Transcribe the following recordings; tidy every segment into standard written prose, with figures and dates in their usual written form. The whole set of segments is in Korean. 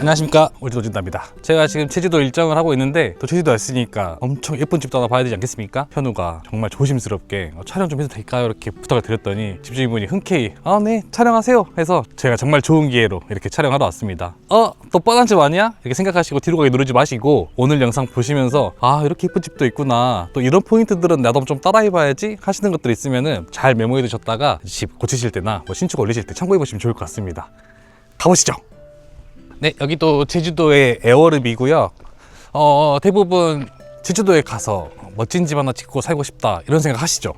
안녕하십니까, 오지도진다입니다. 제가 지금 제주도 일정을 하고 있는데 또 제주도 왔으니까 엄청 예쁜 집도 하나 봐야 되지 않겠습니까? 현우가 정말 조심스럽게 촬영 좀 해도 될까요? 이렇게 부탁을 드렸더니 집주인분이 흔쾌히 네 촬영하세요 해서 제가 정말 좋은 기회로 이렇게 촬영하러 왔습니다. 또 뻔한 집 아니야? 이렇게 생각하시고 뒤로 가기 누르지 마시고 오늘 영상 보시면서 이렇게 예쁜 집도 있구나, 또 이런 포인트들은 나도 좀 따라해봐야지 하시는 것들 있으면은 잘 메모해 두셨다가 집 고치실 때나 뭐 신축 올리실 때 참고해 보시면 좋을 것 같습니다. 가보시죠. 네, 여기 또 제주도의 에어랩이고요. 대부분 제주도에 가서 멋진 집 하나 짓고 살고 싶다 이런 생각 하시죠?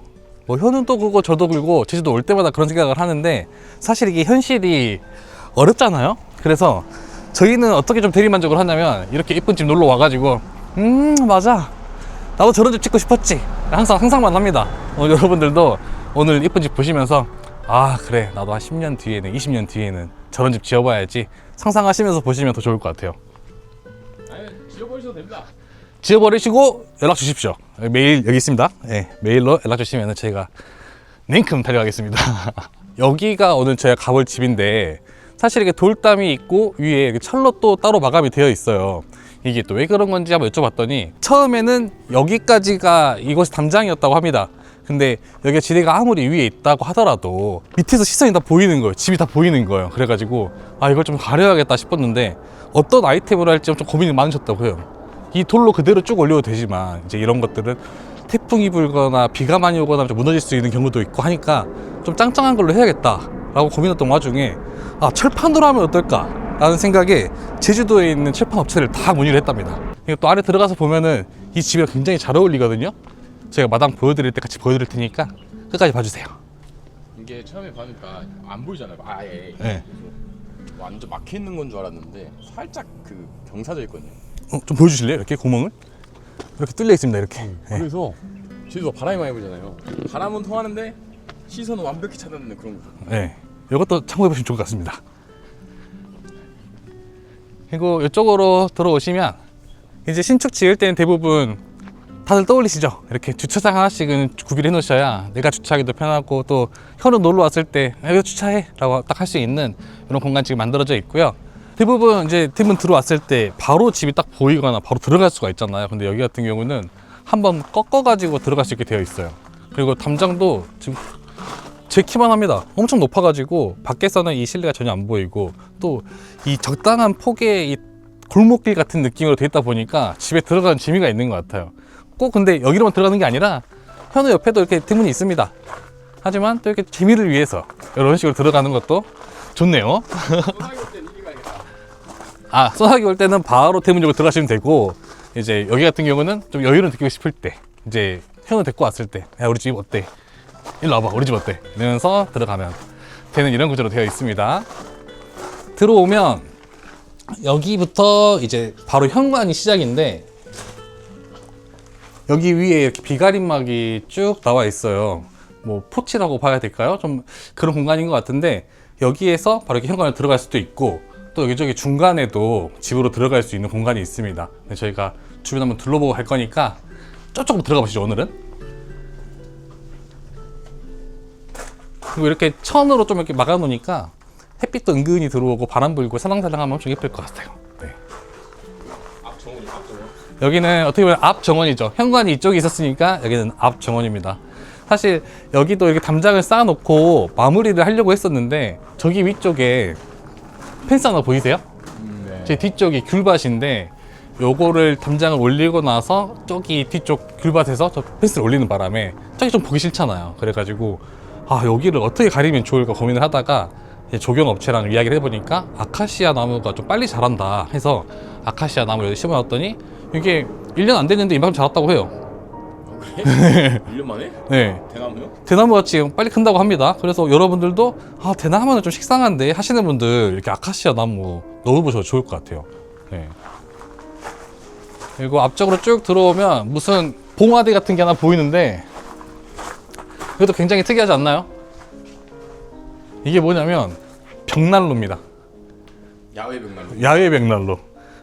뭐 현우도 그거 저도 그러고 제주도 올 때마다 그런 생각을 하는데 사실 이게 현실이 어렵잖아요. 그래서 저희는 어떻게 좀 대리만족을 하냐면 이렇게 예쁜 집 놀러 와가지고 맞아, 나도 저런 집 짓고 싶었지 항상만 합니다. 여러분들도 오늘 예쁜 집 보시면서 그래, 나도 한 10년 뒤에는 20년 뒤에는 저런 집 지어봐야지 상상하시면서 보시면 더 좋을 것 같아요. 지워버리셔도 됩니다. 지어버리시고 연락 주십시오. 메일 여기 있습니다. 네, 메일로 연락 주시면 저희가 냉큼 달려가겠습니다. 여기가 오늘 저희가 가볼 집인데 사실 이게 돌담이 있고 위에 철로 또 따로 마감이 되어 있어요. 이게 또 왜 그런 건지 한번 여쭤봤더니 처음에는 여기까지가 이곳이 담장이었다고 합니다. 근데 여기가 지대가 아무리 위에 있다고 하더라도 밑에서 시선이 다 보이는 거예요. 집이 다 보이는 거예요. 그래가지고 이걸 좀 가려야겠다 싶었는데 어떤 아이템으로 할지 좀 고민이 많으셨다고 해요. 이 돌로 그대로 쭉 올려도 되지만 이제 이런 것들은 태풍이 불거나 비가 많이 오거나 좀 무너질 수 있는 경우도 있고 하니까 좀 짱짱한 걸로 해야겠다 라고 고민했던 와중에 철판으로 하면 어떨까 라는 생각에 제주도에 있는 철판 업체를 다 문의를 했답니다. 또 아래 들어가서 보면은 이 집이랑 굉장히 잘 어울리거든요. 제가 마당 보여드릴 때 같이 보여드릴 테니까 끝까지 봐주세요. 이게 처음에 봐니까 안 보이잖아요. 아예. 네. 완전 막혀 있는 건 줄 알았는데 살짝 그 경사져 있거든요. 좀 보여주실래요? 이렇게 구멍을 이렇게 뚫려 있습니다. 이렇게. 네. 그래서 제주도가 바람이 많이 불잖아요. 바람은 통하는데 시선은 완벽히 차단되는 그런 거죠. 네. 이것도 참고해 보시면 좋을 것 같습니다. 그리고 이쪽으로 들어오시면 이제 신축 지을 때는 대부분 다들 떠올리시죠? 이렇게 주차장 하나씩은 구비를 해놓으셔야 내가 주차하기도 편하고 또 현우 놀러 왔을 때 여기 주차해 라고 딱 할 수 있는 이런 공간 지금 만들어져 있고요. 대부분 들어왔을 때 바로 집이 딱 보이거나 바로 들어갈 수가 있잖아요. 근데 여기 같은 경우는 한번 꺾어가지고 들어갈 수 있게 되어 있어요. 그리고 담장도 지금 제 키만 합니다. 엄청 높아가지고 밖에서는 이 실내가 전혀 안 보이고 또 이 적당한 폭의 이 골목길 같은 느낌으로 되어 있다 보니까 집에 들어가는 재미가 있는 것 같아요. 꼭 근데 여기로만 들어가는 게 아니라 현우 옆에도 이렇게 대문이 있습니다. 하지만 또 이렇게 재미를 위해서 이런 식으로 들어가는 것도 좋네요. 소나기 올 때는 이리 가야겠다. 소나기 올 때는 바로 대문 쪽으로 들어가시면 되고 이제 여기 같은 경우는 좀 여유를 느끼고 싶을 때 이제 현우 데리고 왔을 때 야, 우리 집 어때? 일로 와봐, 우리 집 어때? 이러면서 들어가면 되는 이런 구조로 되어 있습니다. 들어오면 여기부터 이제 바로 현관이 시작인데 여기 위에 이렇게 비가림막이 쭉 나와 있어요. 뭐 포치라고 봐야 될까요? 좀 그런 공간인 것 같은데 여기에서 바로 이렇게 현관을 들어갈 수도 있고 또 여기저기 중간에도 집으로 들어갈 수 있는 공간이 있습니다. 저희가 주변 한번 둘러보고 갈 거니까 저쪽으로 들어가 보시죠. 오늘은 그리고 이렇게 천으로 좀 이렇게 막아 놓으니까 햇빛도 은근히 들어오고 바람 불고 살랑살랑하면 엄청 예쁠 것 같아요. 네. 앞 정원이 앞 정원. 여기는 어떻게 보면 앞 정원이죠. 현관이 이쪽에 있었으니까 여기는 앞 정원입니다. 사실 여기도 이렇게 담장을 쌓아놓고 마무리를 하려고 했었는데 저기 위쪽에 펜스 하나 보이세요? 네. 제 뒤쪽이 귤밭인데 요거를 담장을 올리고 나서 저기 뒤쪽 귤밭에서 저 펜스를 올리는 바람에 저기 좀 보기 싫잖아요. 그래가지고 여기를 어떻게 가리면 좋을까 고민을 하다가 조경업체랑 이야기를 해보니까 아카시아 나무가 좀 빨리 자란다 해서 아카시아 나무를 여기 심어놨더니 이게 1년 안 됐는데 이만큼 자랐다고 해요. 그래? 1년 만에? 네. 대나무요? 대나무가 지금 빨리 큰다고 합니다. 그래서 여러분들도 대나무는 좀 식상한데 하시는 분들 이렇게 아카시아 나무 넣어보셔도 좋을 것 같아요. 네. 그리고 앞쪽으로 쭉 들어오면 무슨 봉화대 같은 게 하나 보이는데 이것도 굉장히 특이하지 않나요? 이게 뭐냐면 벽난로입니다. 야외 벽난로. 야외 벽난로.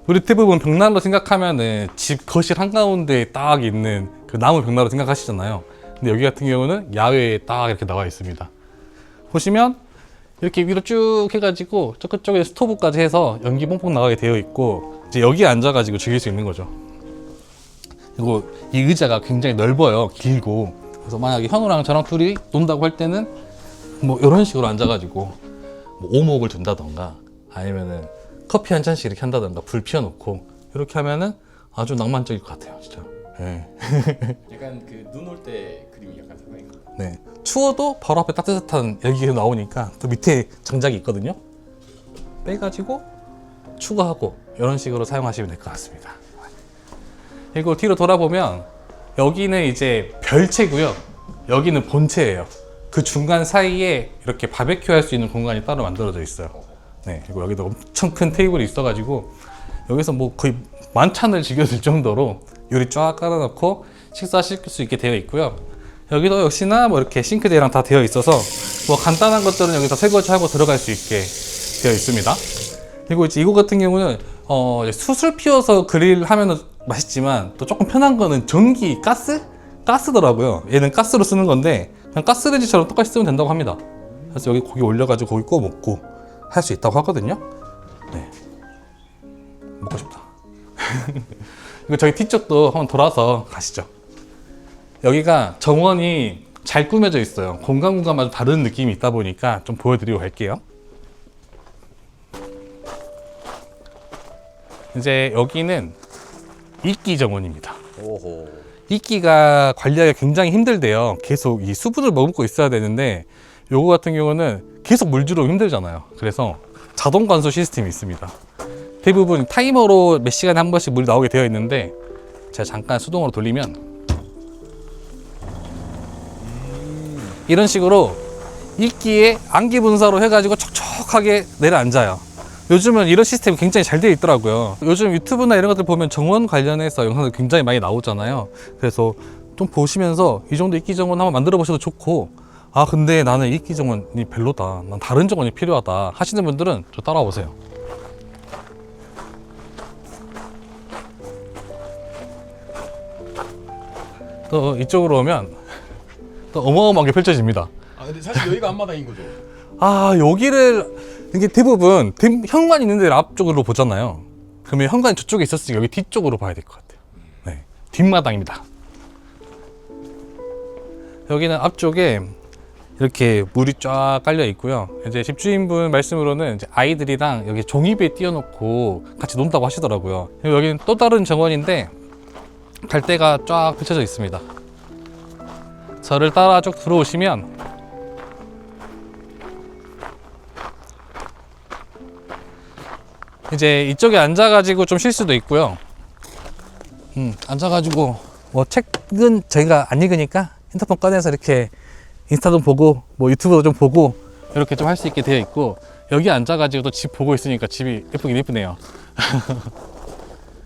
우리 대부분 벽난로 생각하면은 집 거실 한가운데에 딱 있는 그 나무 벽난로 생각하시잖아요. 근데 여기 같은 경우는 야외에 딱 이렇게 나와 있습니다. 보시면 이렇게 위로 쭉 해가지고 저쪽에 스토브까지 해서 연기 뽕뽕 나가게 되어 있고 이제 여기에 앉아가지고 즐길 수 있는 거죠. 그리고 이 의자가 굉장히 넓어요. 길고. 그래서 만약에 현우랑 저랑 둘이 논다고 할 때는 뭐 이런 식으로 앉아가지고 뭐 오목을 둔다던가 아니면은 커피 한 잔씩 이렇게 한다던가 불 피워놓고 이렇게 하면은 아주 낭만적일 것 같아요, 진짜. 네. 약간 그 눈 올 때 그림이 약간 상당히. 네. 추워도 바로 앞에 따뜻한 열기가 나오니까 또 밑에 장작이 있거든요. 빼가지고 추가하고 이런 식으로 사용하시면 될 것 같습니다. 그리고 뒤로 돌아보면 여기는 이제 별채고요. 여기는 본체예요. 그 중간 사이에 이렇게 바베큐 할 수 있는 공간이 따로 만들어져 있어요. 네. 그리고 여기도 엄청 큰 테이블이 있어가지고 여기서 뭐 거의 만찬을 즐겨줄 정도로 요리 쫙 깔아놓고 식사하실 수 있게 되어 있고요. 여기도 역시나 뭐 이렇게 싱크대랑 다 되어 있어서 뭐 간단한 것들은 여기서 설거지하고 들어갈 수 있게 되어 있습니다. 그리고 이제 이거 같은 경우는 숯을 피워서 그릴 하면은 맛있지만 또 조금 편한 거는 전기 가스더라고요. 얘는 가스로 쓰는 건데 그냥 가스레인지처럼 똑같이 쓰면 된다고 합니다. 그래서 여기 고기 올려가지고 고기 구워 먹고 할 수 있다고 하거든요. 네. 먹고 싶다. 그리고 저희 뒤쪽도 한번 돌아서 가시죠. 여기가 정원이 잘 꾸며져 있어요. 공간마다 다른 느낌이 있다 보니까 좀 보여드리고 갈게요. 이제 여기는 이끼 정원입니다. 오호. 이끼가 관리하기가 굉장히 힘들대요. 계속 이 수분을 머금고 있어야 되는데 요거 같은 경우는 계속 물 주러 힘들잖아요. 그래서 자동 관수 시스템이 있습니다. 대부분 타이머로 몇 시간에 한 번씩 물이 나오게 되어 있는데 제가 잠깐 수동으로 돌리면 이런 식으로 이끼에 안개 분사로 해가지고 촉촉하게 내려앉아요. 요즘은 이런 시스템이 굉장히 잘 되어 있더라고요. 요즘 유튜브나 이런 것들 보면 정원 관련해서 영상들 굉장히 많이 나오잖아요. 그래서 좀 보시면서 이 정도 이끼 정원 한번 만들어 보셔도 좋고, 아 근데 나는 이끼 정원이 별로다, 난 다른 정원이 필요하다 하시는 분들은 저 따라오세요. 또 이쪽으로 오면 또 어마어마하게 펼쳐집니다. 아 근데 사실 여기가 앞마당인 거죠. 아 여기를 이게 대부분 현관 있는 데를 앞쪽으로 보잖아요. 그러면 현관이 저쪽에 있었으니까 여기 뒤쪽으로 봐야 될 것 같아요. 네, 뒷마당입니다. 여기는 앞쪽에 이렇게 물이 쫙 깔려 있고요. 이제 집주인분 말씀으로는 이제 아이들이랑 여기 종이배 띄워놓고 같이 논다고 하시더라고요. 여기는 또 다른 정원인데 갈대가 쫙 펼쳐져 있습니다. 저를 따라 쭉 들어오시면 이제 이쪽에 앉아가지고 좀 쉴 수도 있고요. 앉아가지고 뭐 책은 저희가 안 읽으니까 핸드폰 꺼내서 이렇게 인스타도 보고 뭐 유튜브도 좀 보고 이렇게 좀 할 수 있게 되어 있고, 여기 앉아가지고 또 집 보고 있으니까 집이 예쁘긴 예쁘네요.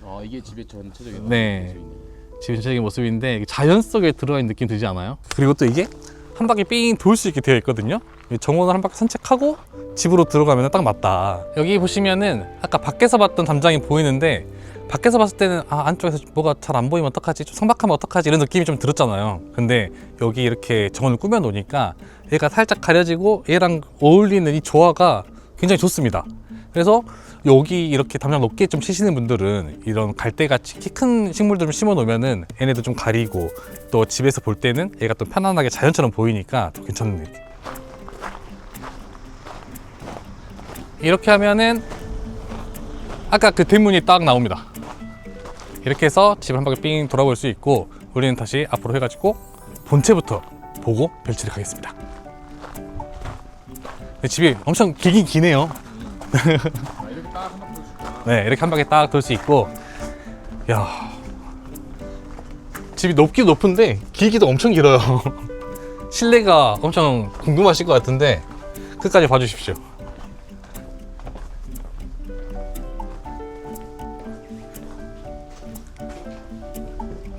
아 이게 집의 전체적인 네. 집 전체적인 모습인데 자연 속에 들어가 있는 느낌 들지 않아요? 그리고 또 이게 한 바퀴 삥 돌 수 있게 되어 있거든요. 정원을 한 바퀴 산책하고 집으로 들어가면 딱 맞다. 여기 보시면은 아까 밖에서 봤던 담장이 보이는데, 밖에서 봤을 때는 아 안쪽에서 뭐가 잘 안 보이면 어떡하지, 좀 상박하면 어떡하지 이런 느낌이 좀 들었잖아요. 근데 여기 이렇게 정원을 꾸며 놓으니까 얘가 살짝 가려지고 얘랑 어울리는 이 조화가 굉장히 좋습니다. 그래서 여기 이렇게 담장 높게 좀 치시는 분들은 이런 갈대같이 키 큰 식물들 좀 심어 놓으면은 얘네도 좀 가리고, 또 집에서 볼 때는 얘가 또 편안하게 자연처럼 보이니까 더 괜찮은 느낌. 이렇게 하면은 아까 그 대문이 딱 나옵니다. 이렇게 해서 집을 한 바퀴 삥 돌아볼 수 있고, 우리는 다시 앞으로 해가지고 본체부터 보고 펼치도록 하겠습니다. 집이 엄청 길긴 기네요. 아, 이렇게 딱 한 바퀴 돌 수 있구나. 네, 이렇게 한 바퀴 딱 돌 수 있고, 야, 집이 높긴 높은데 길기도 엄청 길어요. 실내가 엄청 궁금하실 것 같은데 끝까지 봐주십시오.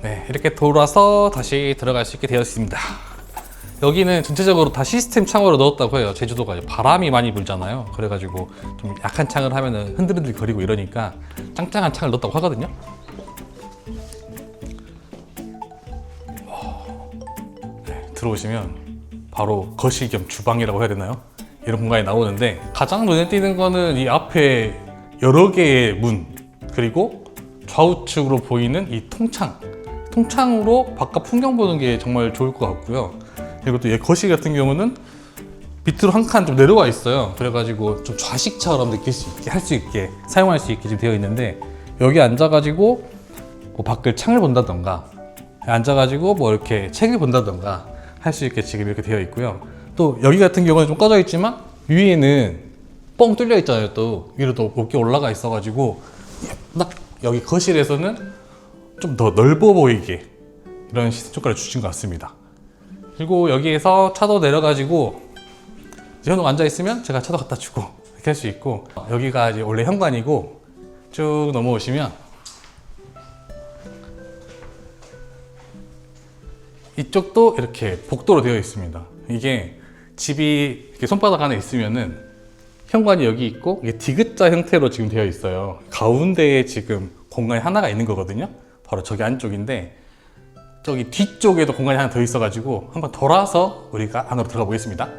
네, 이렇게 돌아서 다시 들어갈 수 있게 되었습니다. 여기는 전체적으로 다 시스템 창으로 넣었다고 해요. 제주도가 바람이 많이 불잖아요. 그래가지고 좀 약한 창을 하면은 흔들흔들 거리고 이러니까 짱짱한 창을 넣었다고 하거든요. 네, 들어오시면 바로 거실 겸 주방이라고 해야 되나요? 이런 공간이 나오는데 가장 눈에 띄는 거는 이 앞에 여러 개의 문 그리고 좌우측으로 보이는 이 통창으로 바깥 풍경 보는 게 정말 좋을 것 같고요. 그리고 또 얘 거실 같은 경우는 밑으로 한 칸 좀 내려와 있어요. 그래가지고 좀 좌식처럼 느낄 수 있게 할 수 있게 사용할 수 있게 지금 되어 있는데 여기 앉아가지고 뭐 밖을 창을 본다던가 앉아가지고 뭐 이렇게 책을 본다던가 할 수 있게 지금 이렇게 되어 있고요. 또 여기 같은 경우는 좀 꺼져 있지만 위에는 뻥 뚫려 있잖아요. 또 위로 또 높게 올라가 있어가지고 딱 여기 거실에서는 좀 더 넓어 보이게 이런 시선 효과를 주신 것 같습니다. 그리고 여기에서 차도 내려가지고 현우가 앉아 있으면 제가 차도 갖다 주고 이렇게 할 수 있고 여기가 이제 원래 현관이고 쭉 넘어오시면 이쪽도 이렇게 복도로 되어 있습니다. 이게 집이 이렇게 손바닥 안에 있으면은 현관이 여기 있고 이게 디귿자 형태로 지금 되어 있어요. 가운데에 지금 공간이 하나가 있는 거거든요. 바로 저기 안쪽인데 저기 뒤쪽에도 공간이 하나 더 있어가지고 한번 돌아서 우리가 안으로 들어가 보겠습니다.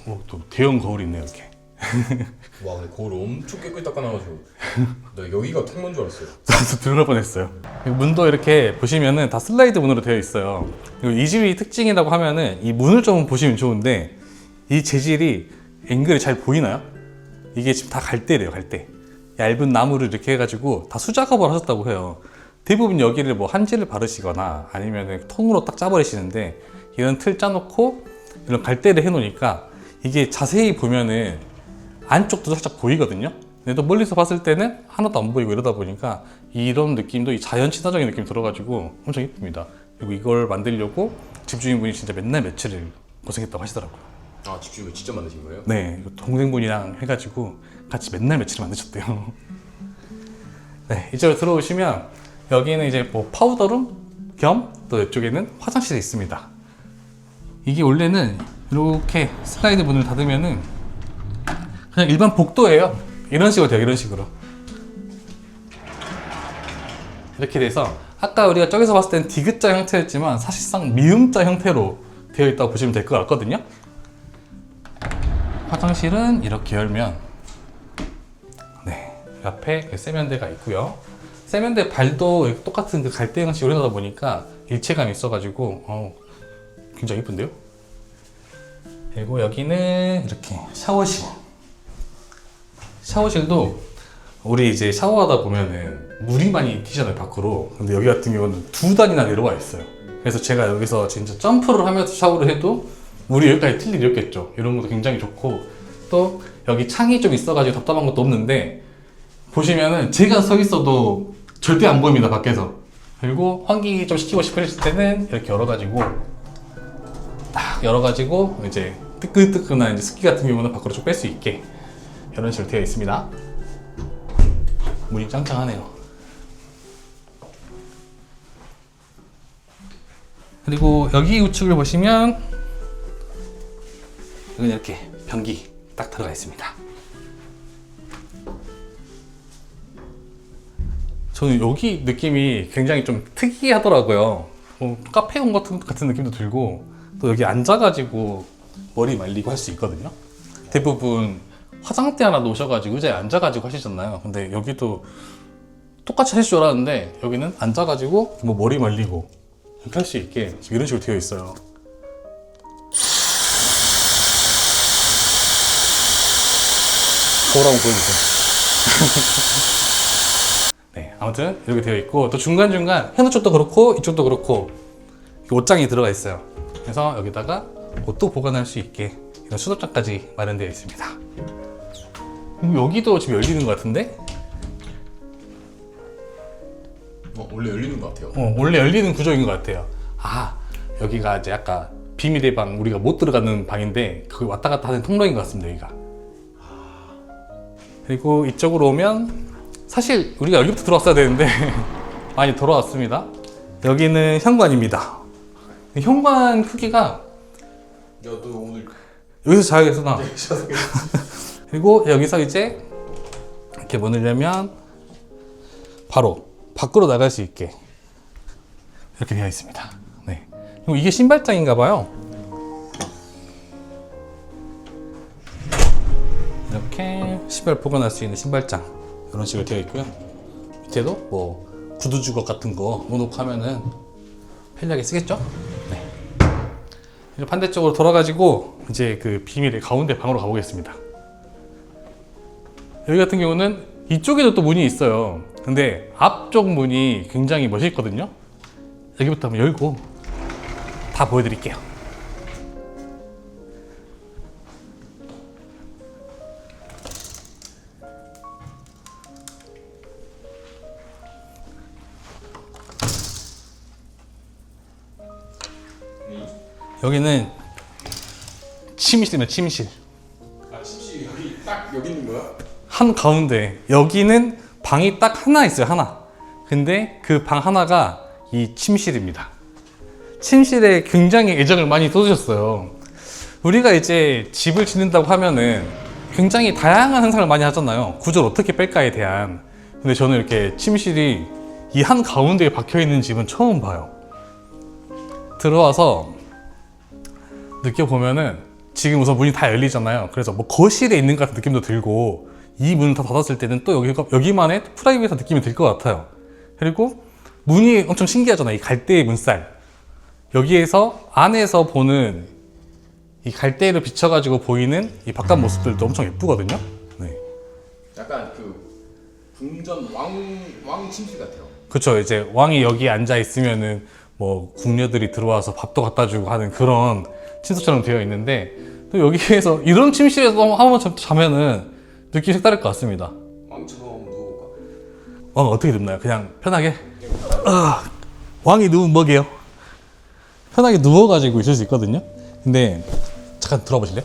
오, 또 대형 거울이 있네요 이렇게. 와 근데 거울 엄청 깨끗이 닦아놔가지고 나 여기가 통로인 줄 알았어요. 저도 들어갈 뻔했어요. 문도 이렇게 보시면은 다 슬라이드 문으로 되어 있어요. 그리고 이 집이 특징이라고 하면은 이 문을 좀 보시면 좋은데 이 재질이 앵글이 잘 보이나요? 이게 지금 다 갈대래요, 갈대. 얇은 나무를 이렇게 해가지고 다 수작업을 하셨다고 해요. 대부분 여기를 뭐 한지를 바르시거나 아니면 통으로 딱 짜버리시는데 이런 틀 짜놓고 이런 갈대를 해놓으니까 이게 자세히 보면은 안쪽도 살짝 보이거든요. 근데 또 멀리서 봤을 때는 하나도 안 보이고 이러다 보니까 이런 느낌도 이 자연 친화적인 느낌이 들어가지고 엄청 이쁩니다. 그리고 이걸 만들려고 집주인분이 진짜 맨날 며칠을 고생했다고 하시더라고요. 아 집주인을 직접 만드신 거예요? 네, 동생분이랑 해가지고 같이 맨날 며칠 만드셨대요. 네, 이쪽으로 들어오시면 여기는 이제 뭐 파우더룸 겸 또 이쪽에는 화장실이 있습니다. 이게 원래는 이렇게 슬라이드 문을 닫으면은 그냥 일반 복도예요. 이런 식으로 돼요, 이런 식으로. 이렇게 돼서 아까 우리가 저기서 봤을 땐 디귿자 형태였지만 사실상 미음자 형태로 되어 있다고 보시면 될 것 같거든요. 화장실은 이렇게 열면 네, 옆에 세면대가 있고요. 세면대 발도 똑같은 그 갈대 형식으로 해놓다 보니까 일체감이 있어가지고 굉장히 이쁜데요. 그리고 여기는 이렇게 샤워실. 샤워실도 우리 이제 샤워하다 보면은 물이 많이 튀잖아요, 밖으로. 근데 여기 같은 경우는 두 단이나 내려와 있어요. 그래서 제가 여기서 진짜 점프를 하면서 샤워를 해도 물이 여기까지 튈 일이 없겠죠. 이런 것도 굉장히 좋고, 또 여기 창이 좀 있어가지고 답답한 것도 없는데 보시면은 제가 서 있어도 절대 안 보입니다, 밖에서. 그리고 환기 좀 시키고 싶으실 때는 이렇게 열어가지고 딱 열어가지고 이제 뜨끈뜨끈한 이제 습기 같은 경우는 밖으로 좀 뺄 수 있게 이런 식으로 되어 있습니다. 문이 짱짱하네요. 그리고 여기 우측을 보시면 여기는 이렇게 변기 딱 들어가 있습니다. 저는 여기 느낌이 굉장히 좀 특이하더라고요. 카페 온 같은 느낌도 들고, 또 여기 앉아가지고 머리 말리고 할 수 있거든요. 대부분 화장대 하나 놓으셔가지고 의자에 앉아가지고 하시잖아요. 근데 여기도 똑같이 하실 줄 알았는데 여기는 앉아가지고 뭐 머리 말리고 이렇게 할 수 있게 지금 이런 식으로 되어 있어요. 거울 한번 보여주세요. 네, 아무튼 이렇게 되어 있고, 또 중간중간 현우 쪽도 그렇고 이쪽도 그렇고 옷장이 들어가 있어요. 그래서 여기다가 옷도 보관할 수 있게 이런 수납장까지 마련되어 있습니다. 여기도 지금 열리는 것 같은데? 원래 열리는 것 같아요. 원래 열리는 구조인 것 같아요. 아, 여기가 이제 아까 비밀의 방, 우리가 못 들어가는 방인데 그 왔다 갔다 하는 통로인 것 같습니다, 여기가. 그리고 이쪽으로 오면 사실 우리가 여기부터 들어왔어야 되는데 많이 돌아왔습니다. 여기는 현관입니다. 현관 크기가 야, 너 오늘 여기서 자야겠어, 나. 그리고 여기서 이제 이렇게 문을 열면 바로 밖으로 나갈 수 있게 이렇게 되어 있습니다. 네. 그리고 이게 신발장인가 봐요. 이렇게 신발 보관할 수 있는 신발장 이런 식으로 되어 있고요. 밑에도 뭐 구두 주걱 같은 거 놓고 하면은 편리하게 쓰겠죠? 네. 이제 반대쪽으로 돌아가지고 이제 그 비밀의 가운데 방으로 가보겠습니다. 여기 같은 경우는 이쪽에도 또 문이 있어요. 근데 앞쪽 문이 굉장히 멋있거든요. 여기부터 한번 열고 다 보여드릴게요. 여기는 침실이면 침실. 아 침실 여기 딱 여기 있는 거야? 한 가운데 여기는 방이 딱 하나 있어요. 하나. 근데 그 방 하나가 이 침실입니다. 침실에 굉장히 애정을 많이 쏟으셨어요. 우리가 이제 집을 짓는다고 하면은 굉장히 다양한 상상을 많이 하잖아요. 구조를 어떻게 뺄까에 대한. 근데 저는 이렇게 침실이 이 한 가운데에 박혀 있는 집은 처음 봐요. 들어와서 느껴보면은 지금 우선 문이 다 열리잖아요. 그래서 뭐 거실에 있는 것 같은 느낌도 들고 이 문을 다 닫았을 때는 또 여기만의 프라이빗한 느낌이 들 것 같아요. 그리고 문이 엄청 신기하잖아요. 이 갈대의 문살. 여기에서 안에서 보는 이 갈대를 비춰가지고 보이는 이 바깥 모습들도 엄청 예쁘거든요. 네. 약간 그 궁전 왕 침실 같아요. 그쵸. 이제 왕이 여기 앉아 있으면은 뭐 궁녀들이 들어와서 밥도 갖다 주고 하는 그런 침소처럼 되어 있는데 또 여기에서 이런 침실에서 한번 자면은 느낌이 색다를 것 같습니다. 왕처럼 누워볼까? 왕은 어떻게 눕나요? 그냥 편하게? 왕이 누우면 뭐게요? 편하게 누워가지고 있을 수 있거든요. 근데 잠깐 들어보실래요?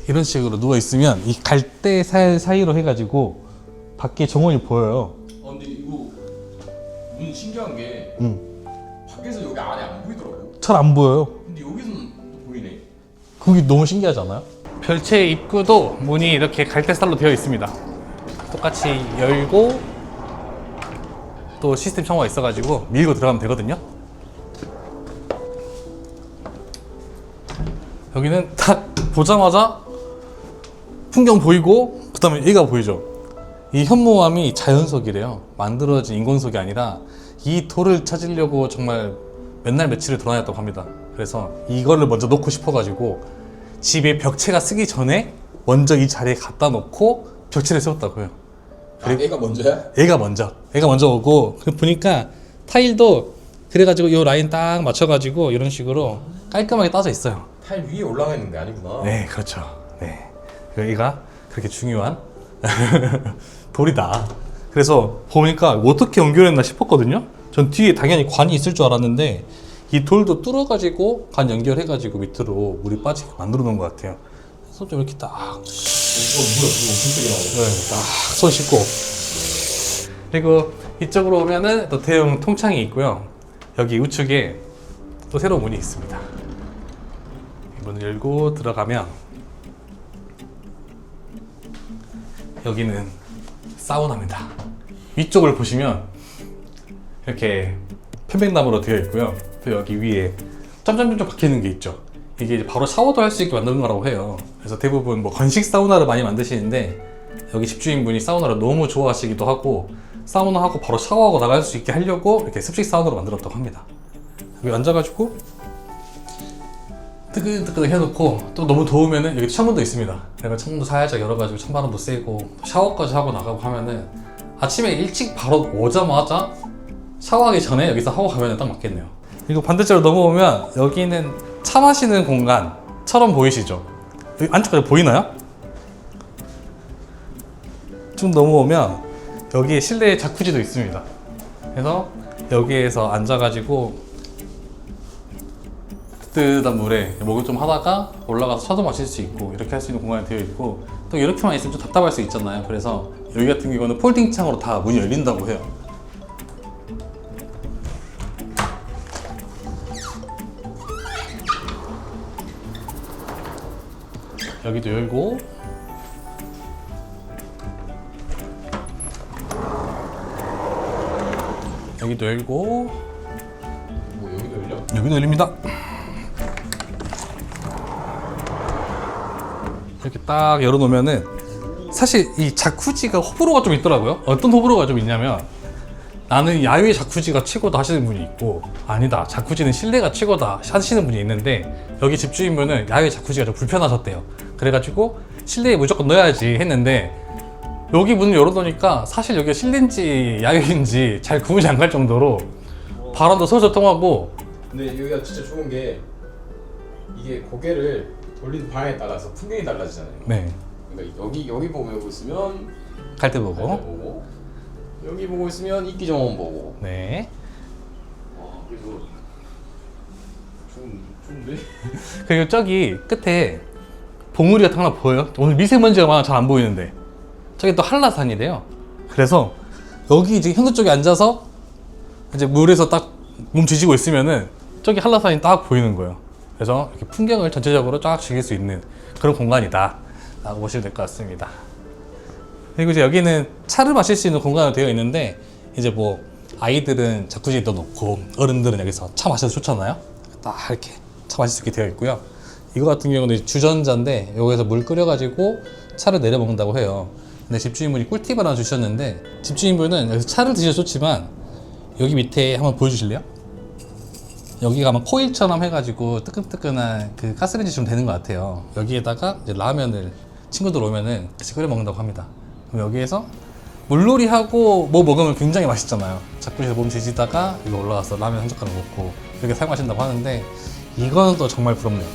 이런 식으로 누워있으면 이 갈대 사이로 해가지고 밖에 정원이 보여요. 근데 이거 문 신기한 게 밖에서 여기 안에 안 보이더라고. 잘 안 보여요. 근데 여기서는 또 보이네. 그게 너무 신기하지 않아요? 별채 입구도 문이 이렇게 갈대 스타일로 되어 있습니다. 똑같이 열고 또 시스템 창호가 있어가지고 밀고 들어가면 되거든요. 여기는 딱 보자마자 풍경 보이고 그 다음에 얘가 보이죠. 이 현무암이 자연석이래요. 만들어진 인공석이 아니라 이 돌을 찾으려고 정말 맨날 며칠을 돌아다녔다고 합니다. 그래서 이거를 먼저 놓고 싶어가지고 집에 벽체가 쓰기 전에 먼저 이 자리에 갖다 놓고 벽체를 세웠다고요. 그리고 얘가 먼저야? 얘가 먼저 오고 보니까 타일도 그래가지고 이 라인 딱 맞춰가지고 이런 식으로 깔끔하게 따져 있어요. 타일 위에 올라가 있는 게 아니구나. 네, 그렇죠. 네, 얘가 그렇게 중요한 돌이다. 그래서 보니까 어떻게 연결했나 싶었거든요. 전 뒤에 당연히 관이 있을 줄 알았는데 이 돌도 뚫어가지고 관 연결해가지고 밑으로 물이 빠지게 만들어 놓은 것 같아요. 그래서 좀 이렇게 딱 뭐야, 엄청 세게 나오네. 네, 딱 손 씻고. 그리고 이쪽으로 오면은 또 대형 통창이 있고요. 여기 우측에 또 새로운 문이 있습니다. 문을 열고 들어가면 여기는 사우나입니다. 위쪽을 보시면 이렇게 편백나무로 되어 있고요. 또 여기 위에 점점점 박혀 있는 게 있죠. 이게 이제 바로 샤워도 할 수 있게 만든 거라고 해요. 그래서 대부분 뭐 건식 사우나를 많이 만드시는데 여기 집주인분이 사우나를 너무 좋아하시기도 하고 사우나하고 바로 샤워하고 나갈 수 있게 하려고 이렇게 습식 사우나로 만들었다고 합니다. 여기 앉아가지고 뜨끈뜨끈 해놓고 또 너무 더우면은 여기 창문도 있습니다. 그래서 창문도 살짝 열어가지고 찬바람도 쐬고 샤워까지 하고 나가고 하면은 아침에 일찍 바로 오자마자 샤워하기 전에 여기서 하고 가면 딱 맞겠네요. 그리고 반대쪽으로 넘어오면 여기는 차 마시는 공간처럼 보이시죠? 여기 안쪽까지 보이나요? 좀 넘어오면 여기에 실내 자쿠지도 있습니다. 그래서 여기에서 앉아가지고 뜨뜻한 물에 목욕 좀 하다가 올라가서 차도 마실 수 있고 이렇게 할 수 있는 공간이 되어 있고 또 이렇게만 있으면 좀 답답할 수 있잖아요. 그래서 여기 같은 경우는 폴딩 창으로 다 문이 열린다고 해요. 여기도 열고 여기도 열고 뭐 여기도 열려? 여기도 열립니다. 이렇게 딱 열어놓으면은 사실 이 자쿠지가 호불호가 좀 있더라고요. 어떤 호불호가 좀 있냐면 나는 야외 자쿠지가 최고다 하시는 분이 있고 아니다 자쿠지는 실내가 최고다 하시는 분이 있는데 여기 집주인분은 야외 자쿠지가 좀 불편하셨대요. 그래가지고 실내에 무조건 넣어야지 했는데 여기 문을 열어놓으니까 사실 여기가 실내인지 야외인지 잘 구분이 안 갈 정도로 바람도 솔솔 통하고. 근데 여기가 진짜 좋은 게 이게 고개를 돌리는 방향에 따라서 풍경이 달라지잖아요. 네. 그러니까 여기 보고 있으면 갈 때 갈대 보고. 보고 여기 보고 있으면 이기정원 보고. 네. 와 그래서 좋은데? 그리고 저기 끝에 봉우리 같은 거 하나 보여요? 오늘 미세먼지가 많아 잘 안 보이는데 저기 또 한라산이래요. 그래서 여기 이제 현수 쪽에 앉아서 이제 물에서 딱 몸 뒤지고 있으면은 저기 한라산이 딱 보이는 거예요. 그래서 이렇게 풍경을 전체적으로 쫙 즐길 수 있는 그런 공간이다 라고 보시면 될 것 같습니다. 그리고 이제 여기는 차를 마실 수 있는 공간으로 되어 있는데 이제 뭐 아이들은 자쿠지에 넣어놓고 어른들은 여기서 차 마셔도 좋잖아요. 딱 이렇게 차 마실 수 있게 되어 있고요. 이거 같은 경우는 주전자인데 여기서 물 끓여가지고 차를 내려 먹는다고 해요. 근데 집주인분이 꿀팁을 하나 주셨는데 집주인분은 여기서 차를 드셔도 좋지만 여기 밑에 한번 보여주실래요? 여기가 아마 코일처럼 해가지고 뜨끈뜨끈한 그 가스레인지처럼 되는 것 같아요. 여기에다가 이제 라면을 친구들 오면은 같이 끓여 먹는다고 합니다. 그럼 여기에서 물놀이하고 뭐 먹으면 굉장히 맛있잖아요. 자꾸에서 몸 뒤지다가 이거 올라가서 라면 한 젓가락 먹고 이렇게 사용하신다고 하는데 이거는 또 정말 부럽네요.